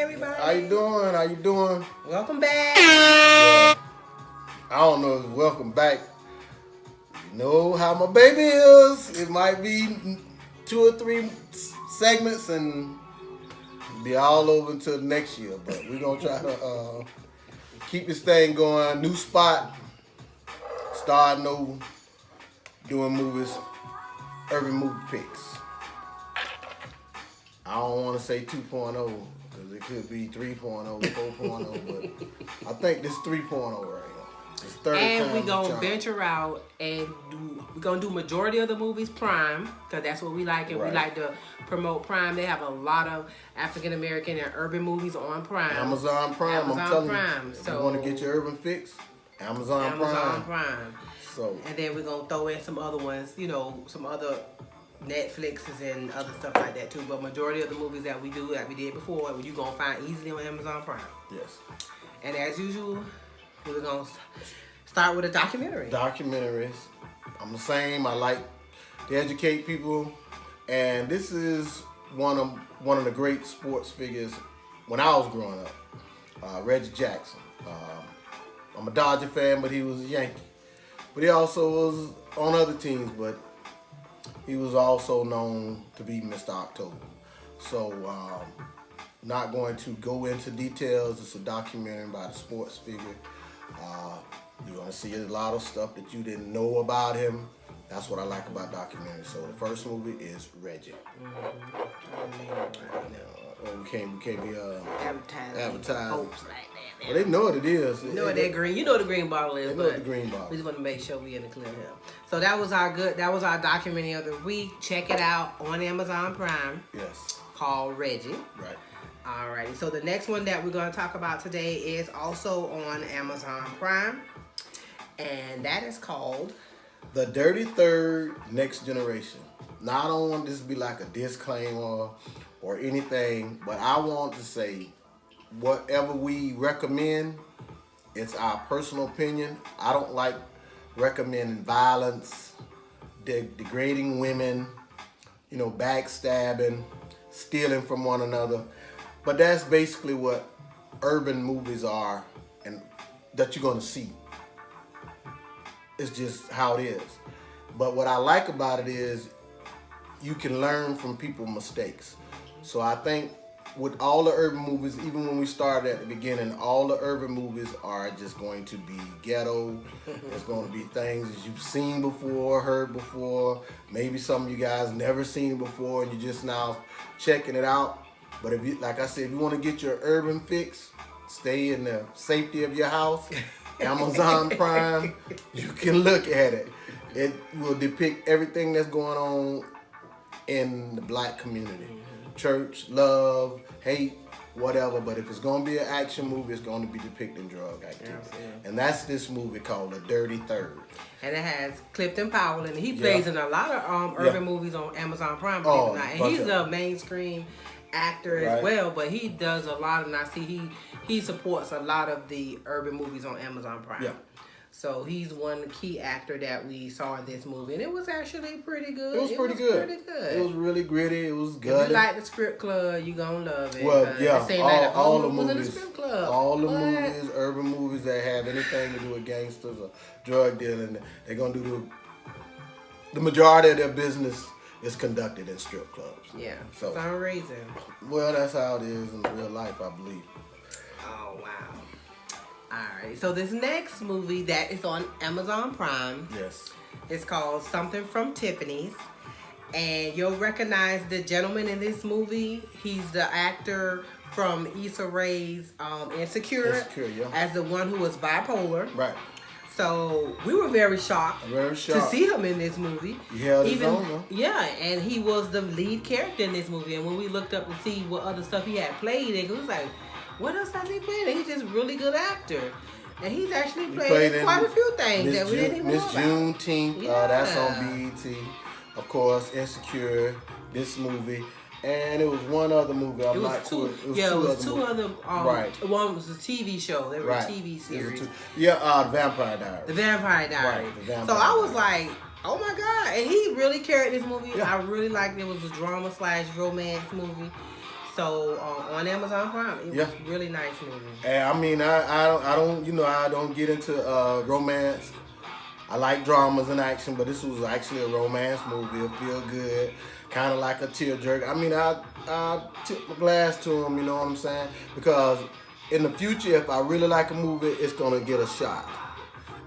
everybody. How you doing? How you doing? Welcome back. Well, I don't know if welcome back. You know how my baby is. It might be 2 or 3 segments and be all over until next year. But we're going to try to keep this thing going. New spot. Starting over. Doing movies. Urban movie picks. I don't want to say 2.0 because it could be 3.0, 4.0, but I think this 3.0 right now. It's third And time we're going to trying. venture out and we're going to do majority of the movies Prime because that's what we like. And Right. we like to promote Prime. They have a lot of African American and urban movies on Prime. Amazon Prime, I'm telling Prime. you. If So you want to get your urban fix, Amazon Prime. So, and then we're going to throw in some other ones, you know, some other Netflixes and other stuff like that too. But majority of the movies that we do, that we did before, you're going to find easily on Amazon Prime. yes. And as usual, we're going to start with a documentary. Documentaries. I'm the same. I like to educate people. And this is one of the great sports figures when I was growing up. Reggie Jackson. I'm a Dodger fan, but he was a Yankee. But he also was on other teams, but he was also known to be Mr. October. So, not going to go into details. It's a documentary about a sports figure. You're going to see a lot of stuff that you didn't know about him. That's what I like about documentaries. So the first movie is Reggie. We can't be advertising. Hopes like that. Well, they know what it is. You know what that green? You know what the green bottle is. They know what the green bottle. We just want to make sure we in the clear here. So that was our documentary of the week. Check it out on Amazon Prime. Yes. Called Reggie. Right. Alrighty. So the next one that we're going to talk about today is also on Amazon Prime, and that is called The Dirty Third Next Generation. Now, I don't want this to be like a disclaimer or anything, but I want to say whatever we recommend, it's our personal opinion. I don't like recommending violence, degrading women, backstabbing, stealing from one another. But that's basically what urban movies are and that you're going to see. It's just how it is. But what I like about it is you can learn from people's mistakes. So I think with all the urban movies, even when we started at the beginning, all the urban movies are just going to be ghetto. It's going to be things that you've seen before, heard before. Maybe some of you guys never seen it before and you're just now checking it out. But if you, like I said, if you want to get your urban fix, stay in the safety of your house. Amazon Prime, you can look at it. It will depict everything that's going on in the black community. Church, love, hate, whatever. But if it's going to be an action movie, it's going to be depicting drug activity. Yeah. And that's this movie called The Dirty Third. And it has Clifton Powell in it. He plays in a lot of urban movies on Amazon Prime. And he's a mainstream actor as well, but he does a lot, and I see he supports a lot of the urban movies on Amazon Prime. Yeah. So he's one key actor that we saw in this movie, and it was actually pretty good. It was pretty good. It was really gritty. It was good. If you like the Script Club, you gonna love it. Well, yeah, all the movies, in the Script Club. All the movies, urban movies that have anything to do with gangsters or drug dealing, they're gonna do the majority of their business is conducted in strip clubs. Yeah, so, for some reason. Well, that's how it is in real life, I believe. Oh, wow. Alright, so this next movie that is on Amazon Prime. Yes. It's called Something from Tiffany's. And you'll recognize the gentleman in this movie. He's the actor from Issa Rae's Insecure as the one who was bipolar. Right. So we were very shocked to see him in this movie. Yeah, and he was the lead character in this movie. And when we looked up to see what other stuff he had played, it was like, what else has he played? And he's just a really good actor. And he's actually played in quite a few things that we didn't even know about. Miss Juneteenth, that's on BET. Of course, Insecure, this movie. And it was one other movie. It was two other. Right. One was a TV show. They were a TV series. The Vampire Diaries. The Vampire Diaries. Right, the Vampire so I was like, oh my God. And he really carried this movie. Yeah. I really liked it. It was a drama / romance movie. So on Amazon Prime, it was really nice movie. And I mean, I don't get into romance. I like dramas and action, but this was actually a romance movie. It feel good, kind of like a tearjerker. I mean, I tip my glass to them. You know what I'm saying? Because in the future, if I really like a movie, it's gonna get a shot,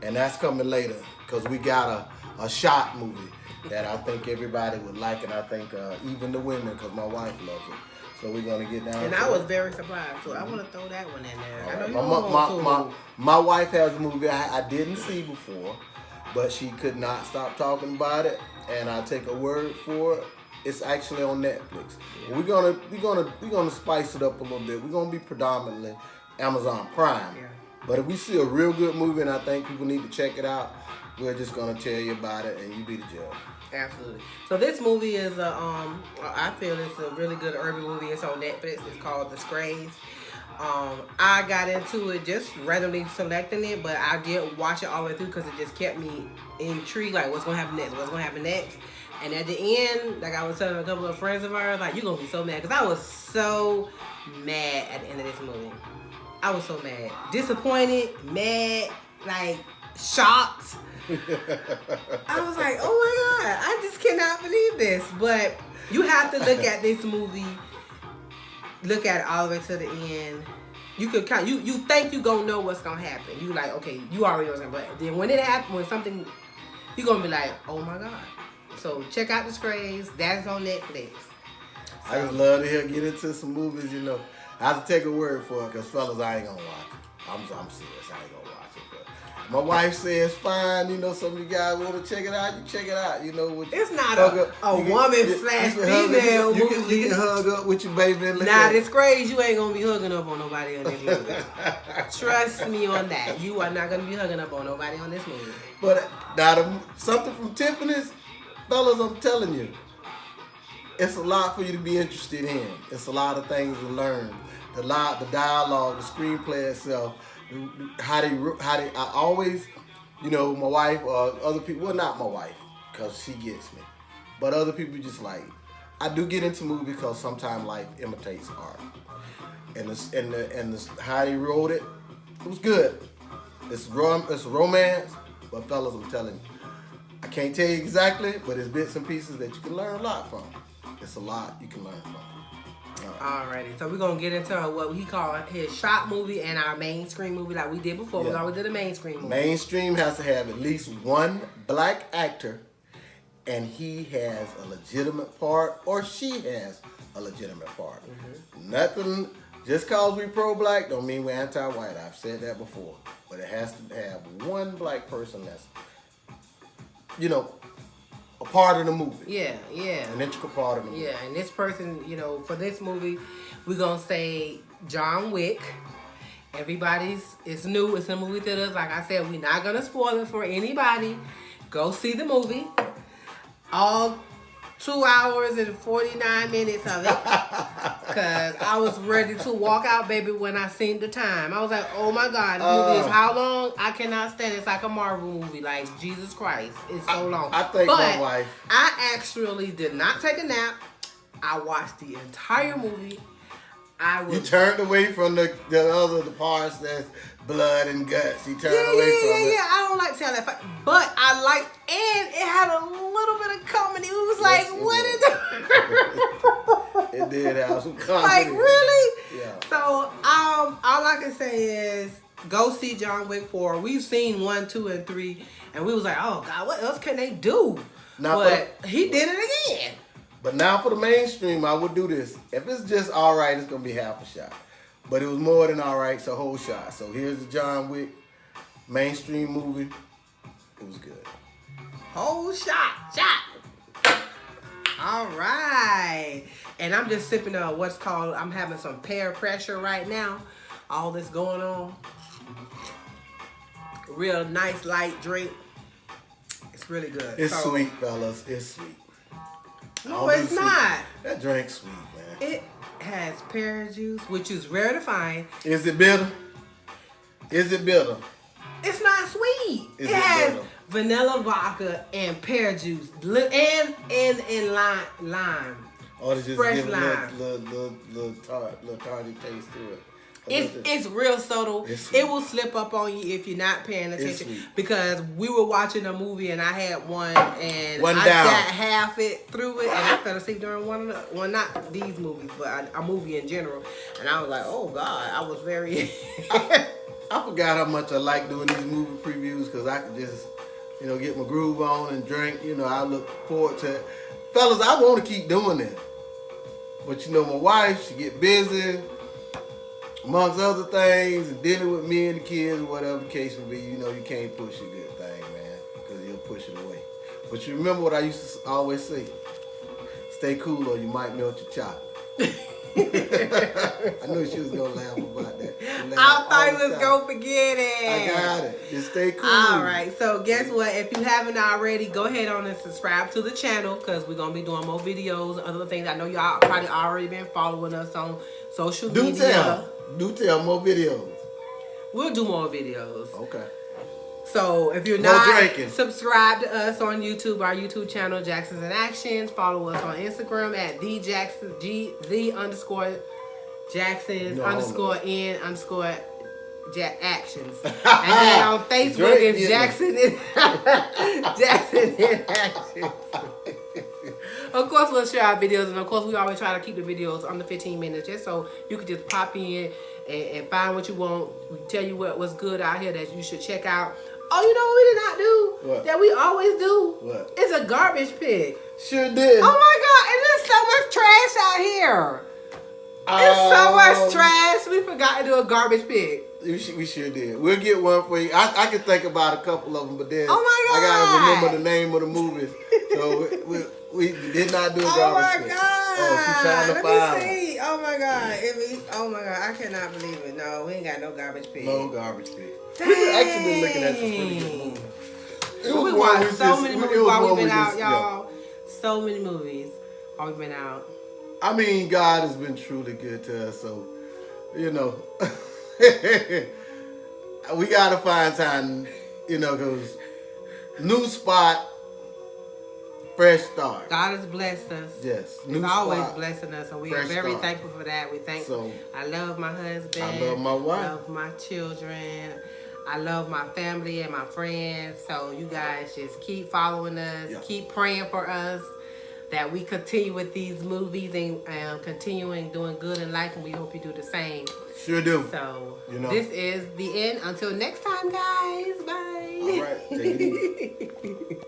and that's coming later. Because we got a shot movie that I think everybody would like, and I think even the women, because my wife loves it. So we're gonna get down. And I was very surprised, so I want to throw that one in there. I know my wife has a movie I didn't see before, but she could not stop talking about it, and I take a word for it. It's actually on Netflix. Yeah. We're gonna spice it up a little bit. We're gonna be predominantly Amazon Prime. Yeah. But if we see a real good movie and I think people need to check it out, we're just gonna tell you about it, and you be the judge. Absolutely. So this movie is I feel it's a really good urban movie. It's on Netflix. It's called The Strays. I got into it just randomly selecting it, but I did watch it all the way through because it just kept me intrigued. Like, what's gonna happen next? What's gonna happen next? And at the end, like I was telling a couple of friends of ours, like, you're gonna be so mad, because I was so mad at the end of this movie. I was so mad, disappointed, mad, like shocked. I was like, oh my God, I just cannot believe this. But you have to look at this movie, look at it all the way to the end. You could kind of, you think you gonna know what's gonna happen. You like, okay, you already know what's gonna happen. But then when it happens, when something, you're gonna be like, oh my God. So check out The Strays. That's on Netflix. So, I just love to get into some movies, you know. I have to take a word for it, because fellas, I ain't gonna watch it. I'm serious, I ain't gonna watch it. But my wife says fine, you know, some of you guys want to check it out, you check it out, you know. It's not a woman/female movie. You can hug up with your baby and look at it. This Strays, you ain't gonna be hugging up on nobody on this movie. Trust me on that. You are not gonna be hugging up on nobody on this movie. But now, something from Tiffany's, fellas, I'm telling you, it's a lot for you to be interested in. It's a lot of things to learn. The dialogue, the screenplay itself, how they. I always, you know, my wife or other people. Well, not my wife, because she gets me, but other people just like. I do get into movies because sometimes life imitates art, and how they wrote it, it was good. It's romance, but fellas, I'm telling you, I can't tell you exactly, but it's bits and pieces that you can learn a lot from. It's a lot you can learn from. Alrighty, so we're gonna get into what he called his shot movie and our mainstream movie, like we did before. Yeah. We always did a mainstream movie. Mainstream has to have at least one black actor, and he has a legitimate part, or she has a legitimate part. Mm-hmm. Nothing. Just cause we pro-black don't mean we're anti-white. I've said that before, but it has to have one black person that's, you know, a part of the movie. Yeah. An integral part of the movie. Yeah, and this person, you know, for this movie, we're going to say John Wick. It's new. It's in movie theaters. Like I said, we're not going to spoil it for anybody. Go see the movie. All 2 hours and 49 minutes of it. Because I was ready to walk out, baby, when I seen the time. I was like, oh my God, this movie is how long? I cannot stand it. It's like a Marvel movie. Like, Jesus Christ. It's so long. I think my wife. I actually did not take a nap. I watched the entire movie. You turned away from the parts that's blood and guts. You turned away from it. Yeah. I don't like to tell that, but I liked, and it had a little bit of comedy. It was like, what is it? It did have some comedy. Like, really? Yeah. So, all I can say is go see John Wick 4. We've seen 1, 2, and 3, and we was like, oh God, what else can they do? But he did it again. But now for the mainstream, I would do this. If it's just all right, it's going to be half a shot. But it was more than all right, it's a whole shot. So here's the John Wick mainstream movie. It was good. Whole shot. All right. And I'm just sipping I'm having some pear pressure right now. All this going on. Real nice light drink. It's really good. It's sweet, fellas. It's sweet. No, it's not. That drink's sweet, man. It has pear juice, which is rare to find. Is it bitter? It's not sweet. It has vanilla vodka and pear juice and lime. Or to just fresh give lime. a little tarty taste to it. It's real subtle. It will slip up on you if you're not paying attention. Because we were watching a movie and I had one and I got half it through it and I fell asleep during one not these movies, but a movie in general. And I was like, oh God, I was very. I forgot how much I like doing these movie previews because I could just, get my groove on and drink. I look forward to it. Fellas, I want to keep doing it. But my wife, she get busy. Amongst other things, and dealing with me and the kids, or whatever the case may be, you can't push a good thing, man, because you'll push it away. But you remember what I used to always say? Stay cool or you might melt your chop. I knew she was going to laugh about that. I thought you was going to forget it. I got it. Just stay cool. All right. So guess what? If you haven't already, go ahead on and subscribe to the channel because we're going to be doing more videos, other things. I know y'all probably already been following us on social media. Do tell, more videos. We'll do more videos. Okay. So if you're not subscribed to us on YouTube, our YouTube channel, Jacksons in Actions, follow us on Instagram at _Jacksons_N_Actions. And then on Facebook, it's Jackson in Actions. Of course, we'll share our videos, and of course, we always try to keep the videos under 15 minutes, just so you can just pop in and find what you want. We tell you what's good out here that you should check out. Oh, you know what we did not do? What? That we always do? What? It's a garbage pick. Sure did. Oh my God, and there's so much trash out here. There's so much trash. We forgot to do a garbage pick. We sure did. We'll get one for you. I can think about a couple of them, but then I gotta remember the name of the movies. So we did not do a garbage pick. Oh my God! Oh, she's trying to Let me see. Oh my God! Oh my God! I cannot believe it. No, we ain't got no garbage pick. No garbage pick. Dang. We actually been looking at some pretty good movies. We watched so many movies while we've been out, y'all. So many movies while we've been out. I mean, God has been truly good to us, so we gotta find time, because new spot, fresh start. God has blessed us. Yes, He's always blessing us, and we are very thankful for that. We thank. I love my husband. I love my wife. I love my children. I love my family and my friends. So you guys just keep following us. Yeah. Keep praying for us that we continue with these movies and continuing doing good in life, and we hope you do the same. Sure do. So this is the end. Until next time, guys. Bye. All right. Take it easy.